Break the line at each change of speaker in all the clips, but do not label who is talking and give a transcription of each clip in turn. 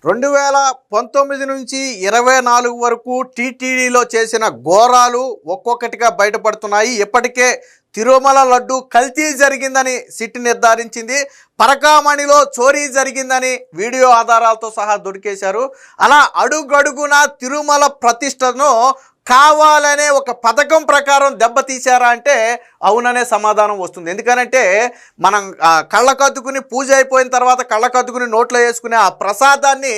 2019 నుంచి 24 వరకు టీటీడీలో చేసిన ఘోరాలు ఒక్కొక్కటిగా బయటపడుతున్నాయి. ఇప్పటికే తిరుమల లడ్డు కల్తీ జరిగిందని సిట్ నిర్ధారించింది. పరకామణిలో చోరీ జరిగిందని వీడియో ఆధారాలతో సహా దొరికేశారు. అలా అడుగడుగునా తిరుమల ప్రతిష్టను కావాలనే ఒక పథకం ప్రకారం దెబ్బతీశారా అంటే అవుననే సమాధానం వస్తుంది. ఎందుకనంటే మనం కళ్ళకద్దుకుని పూజ అయిపోయిన తర్వాత కళ్ళకద్దుకుని నోట్లో వేసుకునే ఆ ప్రసాదాన్ని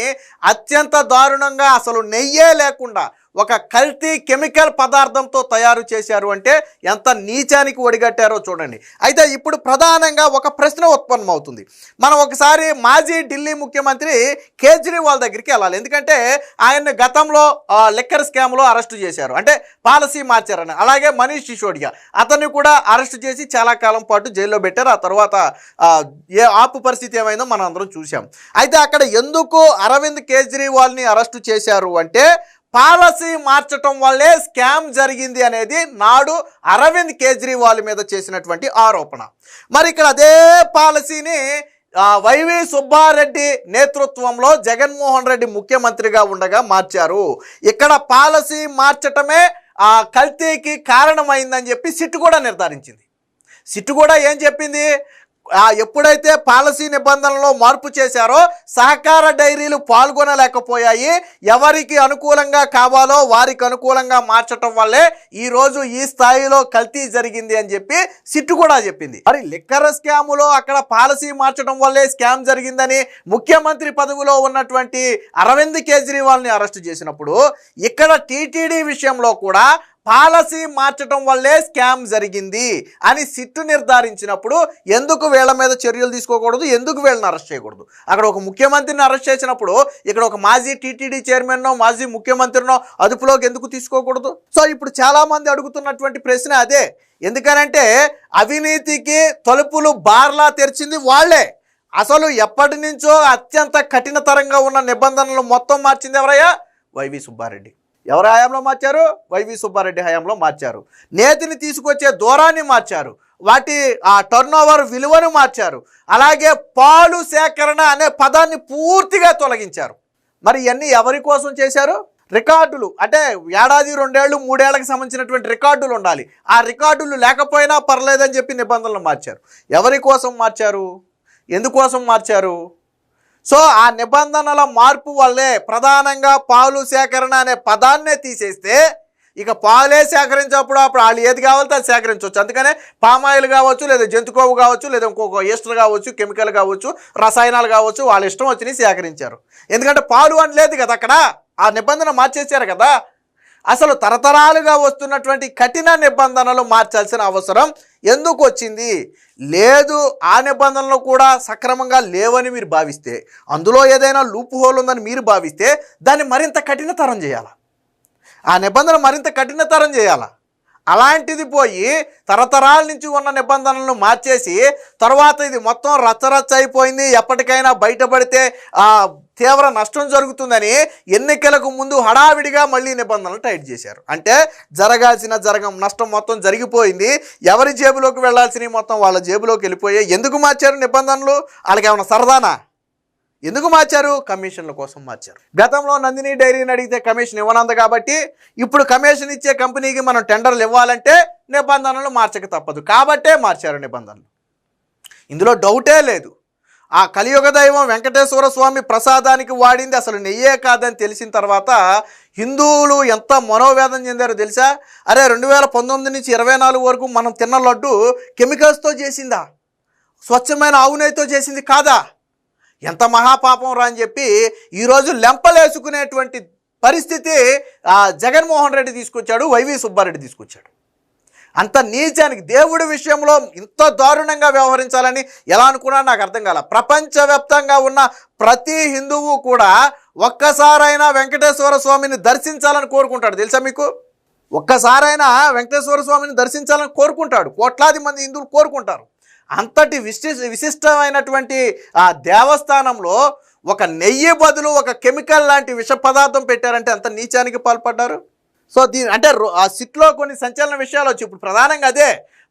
అత్యంత దారుణంగా అసలు నెయ్యే లేకుండా ఒక కల్తీ కెమికల్ పదార్థంతో తయారు చేశారు అంటే ఎంత నీచానికి ఒడిగట్టారో చూడండి. అయితే ఇప్పుడు ప్రధానంగా ఒక ప్రశ్న ఉత్పన్నమవుతుంది. మనం ఒకసారి మాజీ ఢిల్లీ ముఖ్యమంత్రి కేజ్రీవాల్ దగ్గరికి వెళ్ళాలి. ఎందుకంటే ఆయన్ని గతంలో లిక్కర్ స్కామ్లో అరెస్టు చేశారు, అంటే పాలసీ మార్చారని. అలాగే మనీష్ సిసోడియా అతన్ని కూడా అరెస్టు చేసి చాలా కాలం పాటు జైల్లో పెట్టారు. ఆ తర్వాత ఆపు పరిస్థితి ఏమైందో మనం అందరం చూసాం. అయితే అక్కడ ఎందుకు అరవింద్ కేజ్రీవాల్ని అరెస్టు చేశారు అంటే పాలసీ మార్చటం వల్లే స్కామ్ జరిగింది అనేది నాడు అరవింద్ కేజ్రీవాల్ మీద చేసినటువంటి ఆరోపణ. మరి ఇక్కడ అదే పాలసీని వైవి సుబ్బారెడ్డి నేతృత్వంలో జగన్మోహన్ రెడ్డి ముఖ్యమంత్రిగా ఉండగా మార్చారు. ఇక్కడ పాలసీ మార్చటమే కల్తీకి కారణమైందని చెప్పి సిట్ కూడా నిర్ధారించింది. సిట్ కూడా ఏం చెప్పింది, ఎప్పుడైతే పాలసీ నిబంధనలో మార్పు చేశారో సహకార డైరీలు పాల్గొనలేకపోయాయి. ఎవరికి అనుకూలంగా కావాలో వారికి అనుకూలంగా మార్చటం వల్లే ఈరోజు ఈ స్థాయిలో కల్తీ జరిగింది అని చెప్పి సిట్ కూడా చెప్పింది. మరి లిక్కర్ స్కాములో అక్కడ పాలసీ మార్చడం వల్లే స్కామ్ జరిగిందని ముఖ్యమంత్రి పదవిలో ఉన్నటువంటి అరవింద్ కేజ్రీవాల్ని అరెస్టు చేసినప్పుడు ఇక్కడ టీటీడీ విషయంలో కూడా పాలసీ మార్చడం వల్లే స్కామ్ జరిగింది అని సిట్టు నిర్ధారించినప్పుడు ఎందుకు వీళ్ళ మీద చర్యలు తీసుకోకూడదు, ఎందుకు వీళ్ళని అరెస్ట్ చేయకూడదు? అక్కడ ఒక ముఖ్యమంత్రిని అరెస్ట్ చేసినప్పుడు ఇక్కడ ఒక మాజీ టీటీడీ చైర్మన్నో మాజీ ముఖ్యమంత్రినో అదుపులోకి ఎందుకు తీసుకోకూడదు? సో ఇప్పుడు చాలామంది అడుగుతున్నటువంటి ప్రశ్న అదే. ఎందుకనంటే అవినీతికి తలుపులు బార్లా తెరిచింది వాళ్ళే. అసలు ఎప్పటి నుంచో అత్యంత కఠినతరంగా ఉన్న నిబంధనలు మొత్తం మార్చింది ఎవరయ్యా? వైవి సుబ్బారెడ్డి. ఎవరి హయాంలో మార్చారు? వైవి సుబ్బారెడ్డి హయాంలో మార్చారు. నేతిని తీసుకొచ్చే దూరాన్ని మార్చారు, వాటి టర్నోవర్ విలువను మార్చారు, అలాగే పాలు సేకరణ అనే పదాన్ని పూర్తిగా తొలగించారు. మరి ఇవన్నీ ఎవరి కోసం చేశారు? రికార్డులు, అంటే ఏడాది 2 ఏళ్ళు 3 ఏళ్ళకి సంబంధించినటువంటి రికార్డులు ఉండాలి. ఆ రికార్డులు లేకపోయినా పర్లేదని చెప్పి నిబంధనలు మార్చారు. ఎవరి కోసం మార్చారు? ఎందుకోసం మార్చారు? సో ఆ నిబంధనల మార్పు వల్లే ప్రధానంగా పాలు సేకరణ అనే పదాన్నే తీసేస్తే ఇక పాలే సేకరించినప్పుడు అప్పుడు వాళ్ళు ఏది కావాలో అది సేకరించవచ్చు. అందుకనే పామాయిల్ కావచ్చు, లేదా జంతుకోవు కావచ్చు, లేదా ఇంకొక ఈస్టర్ కావచ్చు, కెమికల్ కావచ్చు, రసాయనాలు కావచ్చు, వాళ్ళ ఇష్టం వచ్చినాయి సేకరించారు. ఎందుకంటే పాలు అని లేదు కదా అక్కడ, ఆ నిబంధన మార్చేశారు కదా. అసలు తరతరాలుగా వస్తున్నటువంటి కఠిన నిబంధనలు మార్చాల్సిన అవసరం ఎందుకు వచ్చింది? లేదు, ఆ నిబంధనలు కూడా సక్రమంగా లేవని మీరు భావిస్తే, అందులో ఏదైనా లూప్ హోల్ ఉందని మీరు భావిస్తే దాన్ని మరింత కఠినతరం చేయాలి, ఆ నిబంధన మరింత కఠినతరం చేయాలి. అలాంటిది పోయి తరతరాల నుంచి ఉన్న నిబంధనలను మార్చేసి తర్వాత ఇది మొత్తం రచ్చరచ్చ అయిపోయింది, ఎప్పటికైనా బయటపడితే తీవ్ర నష్టం జరుగుతుందని ఎన్నికలకు ముందు హడావిడిగా మళ్ళీ నిబంధనలు టైట్ చేశారు. అంటే జరగాల్సిన నష్టం మొత్తం జరిగిపోయింది, ఎవరి జేబులోకి వెళ్లాల్సినవి మొత్తం వాళ్ళ జేబులోకి వెళ్ళిపోయాయి. ఎందుకు మార్చారు నిబంధనలు? వాళ్ళకి ఏమైనా సరదానా? ఎందుకు మార్చారు? కమిషన్ల కోసం మార్చారు. గతంలో నందిని డైరీని అడిగితే కమిషన్ ఇవ్వనంది కాబట్టి ఇప్పుడు కమిషన్ ఇచ్చే కంపెనీకి మనం టెండర్లు ఇవ్వాలంటే నిబంధనలు మార్చక తప్పదు కాబట్టే మార్చారు నిబంధనలు. ఇందులో డౌటే లేదు. ఆ కలియుగ దైవం వెంకటేశ్వర స్వామి ప్రసాదానికి వాడింది అసలు నెయ్యే కాదని తెలిసిన తర్వాత హిందువులు ఎంత మనోవేదన చెందారో తెలుసా? అరే 2019 నుంచి 24 వరకు మనం తిన్న లడ్డు కెమికల్స్తో చేసిందా? స్వచ్ఛమైన ఆవు నెయ్యితో చేసింది కాదా? ఎంత మహాపాపం రా అని చెప్పి ఈరోజు లెంపలేసుకునేటువంటి పరిస్థితి జగన్మోహన్ రెడ్డి తీసుకొచ్చాడు, వైవి సుబ్బారెడ్డి తీసుకొచ్చాడు. అంత నీచానికి దేవుడి విషయంలో ఇంత దారుణంగా వ్యవహరించాలని ఎలా అనుకున్నా నాకు అర్థం కాల. ప్రపంచవ్యాప్తంగా ఉన్న ప్రతి హిందువు కూడా ఒక్కసారైనా వెంకటేశ్వర స్వామిని దర్శించాలని కోరుకుంటాడు. తెలుసా మీకు? ఒక్కసారైనా వెంకటేశ్వర స్వామిని దర్శించాలని కోరుకుంటాడు, కోట్లాది మంది హిందువులు కోరుకుంటారు. అంతటి విశిష్టమైనటువంటి ఆ దేవస్థానంలో ఒక నెయ్యి బదులు ఒక కెమికల్ లాంటి విష పదార్థం పెట్టారంటే అంత నీచానికి పాల్పడ్డారు. సో అంటే ఆ సిట్లో కొన్ని సంచలన విషయాలు వచ్చి ఇప్పుడు ప్రధానంగా అదే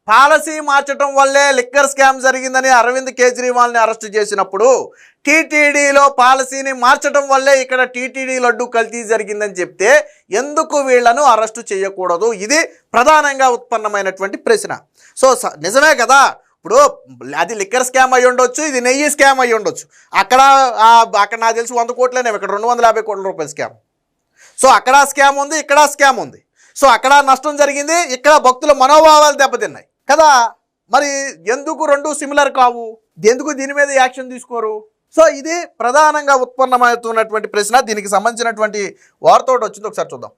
పాలసీ మార్చడం వల్లే లిక్కర్ స్కామ్ జరిగిందని అరవింద్ కేజ్రీవాల్ని అరెస్టు చేసినప్పుడు టీటీడీలో పాలసీని మార్చడం వల్లే ఇక్కడ టీటీడీ లడ్డు కల్తీ జరిగిందని చెప్తే ఎందుకు వీళ్లను అరెస్టు చేయకూడదు? ఇది ప్రధానంగా ఉత్పన్నమైనటువంటి ప్రశ్న. సో నిజమే కదా, ఇప్పుడు అది లిక్కర్ స్కామ్ అయ్యి ఉండొచ్చు, ఇది నెయ్యి స్కామ్ అయ్యి ఉండొచ్చు. అక్కడ నాకు తెలిసి 100 కోట్లేనేమో, ఇక్కడ 250 కోట్ల రూపాయల స్కామ్. సో అక్కడ స్కామ్ ఉంది, ఇక్కడ స్కామ్ ఉంది. సో అక్కడ నష్టం జరిగింది, ఇక్కడ భక్తుల మనోభావాలు దెబ్బతిన్నాయి కదా. మరి ఎందుకు రెండు సిమిలర్ కావు? ఎందుకు దీని మీద యాక్షన్ తీసుకోరు? సో ఇది ప్రధానంగా ఉత్పన్నమవుతున్నటువంటి ప్రశ్న. దీనికి సంబంధించినటువంటి వార్త ఒకటి వచ్చింది, ఒకసారి చూద్దాం.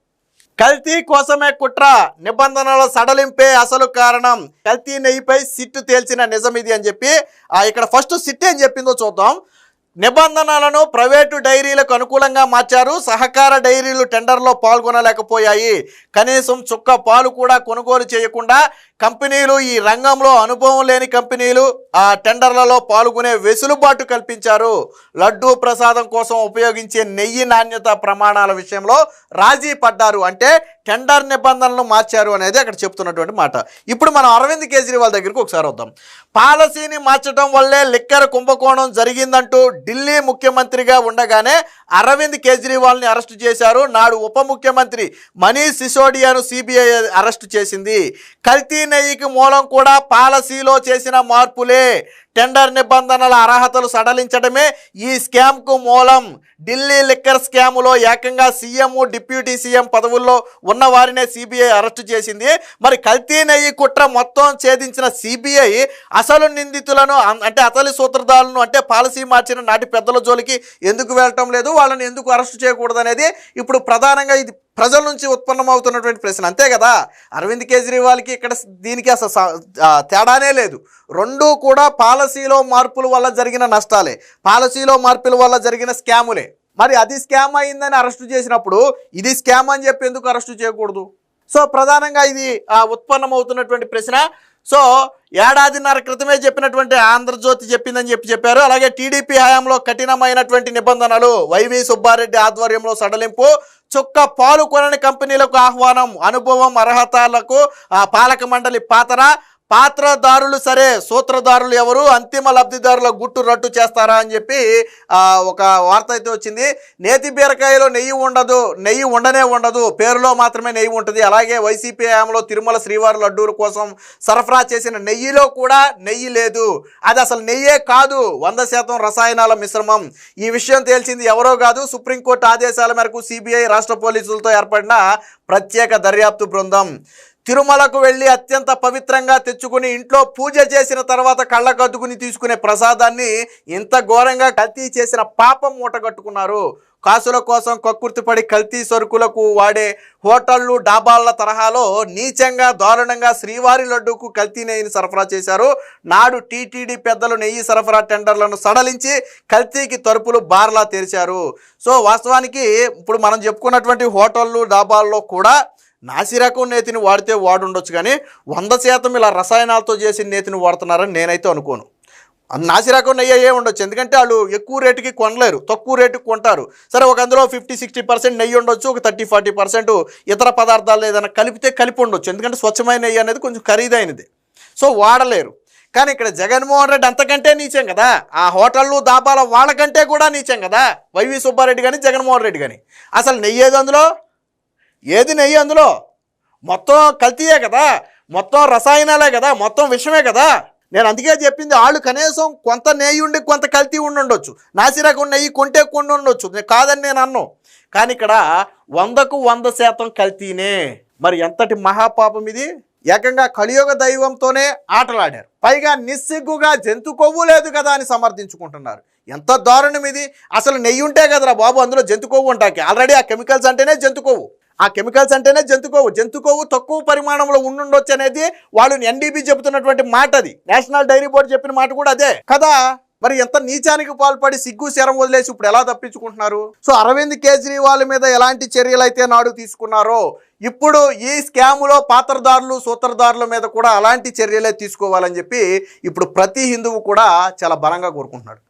కల్తీ కోసమే కుట్ర, నిబంధనల సడలింపే అసలు కారణం, కల్తీ నెయ్యిపై సిట్టు తేల్చిన నిజం ఇది అని చెప్పి ఇక్కడ ఫస్ట్ సిట్ ఏం చెప్పిందో చూద్దాం. నిబంధనలను ప్రైవేటు డైరీలకు అనుకూలంగా మార్చారు. సహకార డైరీలు టెండర్లో పాల్గొనలేకపోయాయి. కనీసం చుక్క పాలు కూడా కొనుగోలు చేయకుండా కంపెనీలు, ఈ రంగంలో అనుభవం లేని కంపెనీలు ఆ టెండర్లలో పాల్గొనే వెసులుబాటు కల్పించారు. లడ్డూ ప్రసాదం కోసం ఉపయోగించే నెయ్యి నాణ్యత ప్రమాణాల విషయంలో రాజీ పడ్డారు. అంటే టెండర్ నిబంధనలను మార్చారు అనేది అక్కడ చెప్తున్నటువంటి మాట. ఇప్పుడు మనం అరవింద్ కేజ్రీవాల్ దగ్గరికి ఒకసారి వద్దాం. పాలసీని మార్చడం వల్లే లిక్కర్ కుంభకోణం జరిగిందంటూ ఢిల్లీ ముఖ్యమంత్రిగా ఉండగానే అరవింద్ కేజ్రీవాల్ని అరెస్టు చేశారు. నాడు ఉప ముఖ్యమంత్రి మనీష్ సిసోడియాను సిబిఐ అరెస్టు చేసింది. కల్తీ నెయ్యికి మూలం కూడా పాలసీలో చేసిన మార్పులే. టెండర్ నిబంధనల అర్హతలు సడలించడమే ఈ స్కామ్కు మూలం. ఢిల్లీ లిక్కర్ స్కాములో ఏకంగా సీఎం, డిప్యూటీ సీఎం పదవుల్లో ఉన్న వారినే సిబిఐ అరెస్టు చేసింది. మరి కల్తీ నెయ్యి కుట్ర మొత్తం ఛేదించిన సిబిఐ అసలు నిందితులను అంటే అసలు సూత్రధారులను అంటే పాలసీ మార్చిన నాటి పెద్దల జోలికి ఎందుకు వెళ్ళటం లేదు, వాళ్ళని ఎందుకు అరెస్టు చేయకూడదు అనేది ఇప్పుడు ప్రధానంగా ఇది ప్రజల నుంచి ఉత్పన్నమవుతున్నటువంటి ప్రశ్న. అంతే కదా, అరవింద్ కేజ్రీవాల్కి ఇక్కడ దీనికి అసలు తేడానే లేదు. రెండూ కూడా పాలసీలో మార్పుల వల్ల జరిగిన నష్టాలే, పాలసీలో మార్పుల వల్ల జరిగిన స్కాములే. మరి అది స్కామ్ అయిందని అరెస్టు చేసినప్పుడు ఇది స్కామ్ అని చెప్పి ఎందుకు అరెస్టు చేయకూడదు? సో ప్రధానంగా ఇది ఉత్పన్నమవుతున్నటువంటి ప్రశ్న. సో ఏడాదిన్నర క్రితమే చెప్పినటువంటి ఆంధ్రజ్యోతి చెప్పిందని చెప్పారు. అలాగే టీడీపీ హయాంలో కఠినమైనటువంటి నిబంధనలు, వైవి సుబ్బారెడ్డి ఆధ్వర్యంలో సడలింపు, చుక్క పాలు కొనని కంపెనీలకు ఆహ్వానం, అనుభవం అర్హతలకు పాలక మండలి పాత్రదారులు సరే, సూత్రధారులు ఎవరు, అంతిమ లబ్ధిదారుల గుట్టు రట్టు చేస్తారా అని చెప్పి ఒక వార్త అయితే వచ్చింది. నేతి బీరకాయలో నెయ్యి ఉండదు, నెయ్యి ఉండదు, పేరులో మాత్రమే నెయ్యి ఉంటుంది. అలాగే వైసీపీ హయాంలో తిరుమల శ్రీవారి లడ్డూల కోసం సరఫరా చేసిన నెయ్యిలో కూడా నెయ్యి లేదు, అది అసలు నెయ్యే కాదు, 100% రసాయనాల మిశ్రమం. ఈ విషయం తేల్చింది ఎవరో కాదు, సుప్రీంకోర్టు ఆదేశాల మేరకు సిబిఐ రాష్ట్ర పోలీసులతో ఏర్పడిన ప్రత్యేక దర్యాప్తు బృందం. తిరుమలకు వెళ్ళి అత్యంత పవిత్రంగా తెచ్చుకుని ఇంట్లో పూజ చేసిన తర్వాత కళ్ళకద్దుకుని తీసుకునే ప్రసాదాన్ని ఇంత ఘోరంగా కల్తీ చేసిన పాపం మూటగట్టుకున్నారు. కాసుల కోసం కక్కుర్తిపడి కల్తీ సరుకులకు వాడే హోటళ్లు, డాబాల తరహాలో నీచంగా, దారుణంగా శ్రీవారి లడ్డూకు కల్తీ నెయ్యిని సరఫరా చేశారు. నాడు టీటీడీ పెద్దలు నెయ్యి సరఫరా టెండర్లను సడలించి కల్తీకి తలుపులు బార్లా తెరిచారు. సో వాస్తవానికి ఇప్పుడు మనం చెప్పుకున్నటువంటి హోటళ్ళు, డాబాల్లో కూడా నాసిరకం నేతిని వాడితే వాడుండొచ్చు, కానీ 100% ఇలా రసాయనాలతో చేసిన నేతిని వాడుతున్నారని నేనైతే అనుకోను. నాసిరకం నెయ్యి ఉండొచ్చు, ఎందుకంటే వాళ్ళు ఎక్కువ రేటుకి కొనలేరు, తక్కువ రేటుకి కొంటారు. సరే, ఒక అందులో 50-60% నెయ్యి ఉండొచ్చు, ఒక 30-40% ఇతర పదార్థాలు ఏదైనా కలిపి ఉండొచ్చు, ఎందుకంటే స్వచ్ఛమైన నెయ్యి అనేది కొంచెం ఖరీదైనది, సో వాడలేరు. కానీ ఇక్కడ జగన్మోహన్ రెడ్డి అంతకంటే నీచం కదా, ఆ హోటళ్ళు, దాబాల వాళ్ళకంటే కూడా నీచం కదా వైవి సుబ్బారెడ్డి కానీ జగన్మోహన్ రెడ్డి కానీ. అసలు నెయ్యి ఏది అందులో, ఏది నెయ్యి అందులో? మొత్తం కల్తీయే కదా, మొత్తం రసాయనాలే కదా, మొత్తం విషమే కదా. నేను అందుకే చెప్పింది, వాళ్ళు కనీసం కొంత నెయ్యి ఉండి కొంత కల్తీ ఉండొచ్చు, నాసిరకం నెయ్యి కొంటే కొన్ని ఉండొచ్చు, కాదని నేను అన్నాను. కానీ ఇక్కడ 100కు 100% కల్తీనే. మరి ఎంతటి మహాపాపం ఇది! ఏకంగా కలియుగ దైవంతోనే ఆటలాడారు, పైగా నిస్సిగ్గుగా జంతు కొవ్వు లేదు కదా అని సమర్థించుకుంటున్నారు. ఎంత దారుణం ఇది! అసలు నెయ్యి ఉంటే కదరా బాబు అందులో జంతు కొవ్వు ఉంటాకి. ఆల్రెడీ ఆ కెమికల్స్ అంటేనే జంతు కొవ్వు, జంతు కొవ్వు తక్కువ పరిమాణంలో ఉండొచ్చు అనేది వాళ్ళు ఎన్డీబీ చెబుతున్నటువంటి మాట, అది నేషనల్ డైరీ బోర్డు చెప్పిన మాట కూడా అదే కదా. మరి ఎంత నీచానికి పాల్పడి సిగ్గు శరం వదిలేసి ఇప్పుడు ఎలా తప్పించుకుంటున్నారు? సో అరవింద్ కేజ్రీవాల్ మీద ఎలాంటి చర్యలు అయితే నాడు తీసుకున్నారో, ఇప్పుడు ఈ స్కాములో పాత్రదారులు, సూత్రధారుల మీద కూడా అలాంటి చర్యలే తీసుకోవాలని చెప్పి ఇప్పుడు ప్రతి హిందువు కూడా చాలా బలంగా కోరుకుంటున్నాడు.